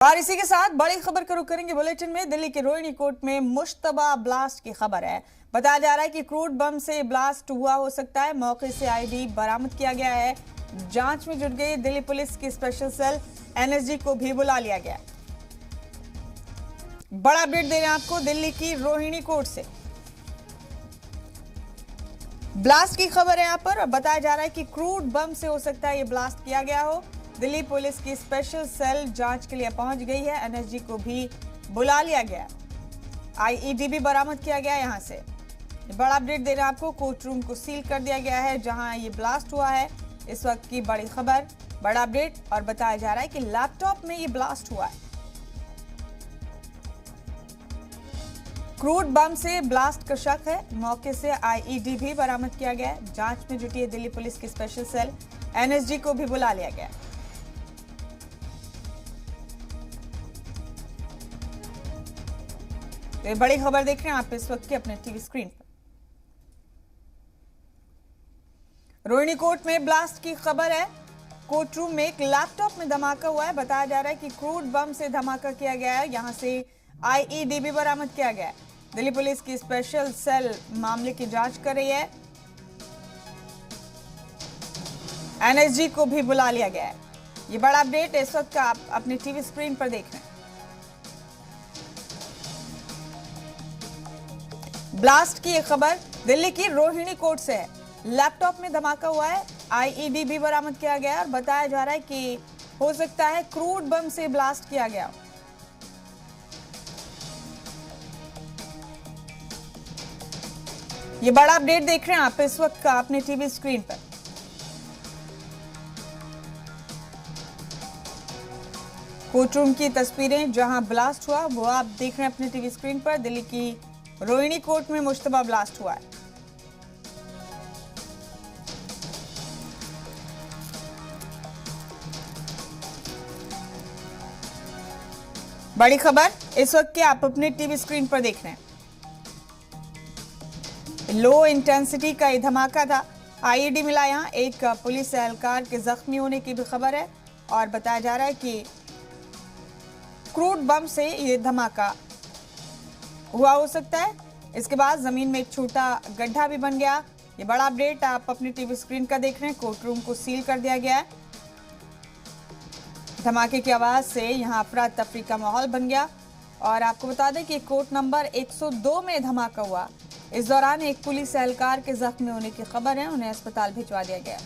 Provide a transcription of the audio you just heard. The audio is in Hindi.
और इसी के साथ बड़ी खबर का रुख करेंगे बुलेटिन में। दिल्ली के रोहिणी कोर्ट में मुश्तबा ब्लास्ट की खबर है। बताया जा रहा है कि क्रूड बम से ब्लास्ट हुआ हो सकता है। मौके से आईडी बरामद किया गया है। जांच में जुट गई दिल्ली पुलिस की स्पेशल सेल एनएसजी को भी बुला लिया गया। बड़ा अपडेट दे रहे हैं आपको दिल्ली की रोहिणी कोर्ट से। ब्लास्ट की खबर है यहाँ पर। बताया जा रहा है कि क्रूड बम से हो सकता है ये ब्लास्ट किया गया हो। दिल्ली पुलिस की स्पेशल सेल जांच के लिए पहुंच गई है। एनएसजी को भी बुला लिया गया। आईईडी भी बरामद किया गया यहां से। बड़ा अपडेट दे रहे हैं आपको। कोर्ट रूम को सील कर दिया गया है जहां ये ब्लास्ट हुआ है। इस वक्त की बड़ी खबर, बड़ा अपडेट। और बताया जा रहा है कि लैपटॉप में ये ब्लास्ट हुआ है। क्रूड बम से ब्लास्ट का शक है। मौके से आईईडी भी बरामद किया गया है। जांच में जुटी है दिल्ली पुलिस की स्पेशल सेल। एनएसजी को भी बुला लिया गया। तो ये बड़ी खबर देख रहे हैं आप इस वक्त की अपने टीवी स्क्रीन पर। रोहिणी कोर्ट में ब्लास्ट की खबर है। कोर्ट रूम में एक लैपटॉप में धमाका हुआ है। बताया जा रहा है कि क्रूड बम से धमाका किया गया है। यहां से आईईडी भी बरामद किया गया है। दिल्ली पुलिस की स्पेशल सेल मामले की जांच कर रही है। एनएसजी को भी बुला लिया गया है। ये बड़ा अपडेट इस वक्त का आप अपने टीवी स्क्रीन पर देख रहे हैं। ब्लास्ट की एक खबर दिल्ली की रोहिणी कोर्ट से है। लैपटॉप में धमाका हुआ है। आईईडी भी बरामद किया गया है और बताया जा रहा है कि हो सकता है क्रूड बम से ब्लास्ट किया गया। ये बड़ा अपडेट देख रहे हैं आप इस वक्त का अपने टीवी स्क्रीन पर। कोर्ट रूम की तस्वीरें जहां ब्लास्ट हुआ वो आप देख रहे हैं अपने टीवी स्क्रीन पर। दिल्ली की रोहिणी कोर्ट में मुश्तबा ब्लास्ट हुआ है। बड़ी खबर इस वक्त के आप अपने टीवी स्क्रीन पर देख रहे हैं। लो इंटेंसिटी का ये धमाका था। आईईडी मिला। यहां एक पुलिस एहलकार के जख्मी होने की भी खबर है और बताया जा रहा है कि क्रूड बम से ये धमाका हुआ हो सकता है। इसके बाद जमीन में एक छोटा गड्ढा भी बन गया। ये बड़ा अपडेट आप अपनी टीवी स्क्रीन का देख रहे हैं। कोर्ट रूम को सील कर दिया गया है। धमाके की आवाज से यहां अफरा तफरी का माहौल बन गया। और आपको बता दें कि कोर्ट नंबर 102 में धमाका हुआ। इस दौरान एक पुलिस एहलकार के जख्मी होने की खबर है। उन्हें अस्पताल भिजवा दिया गया।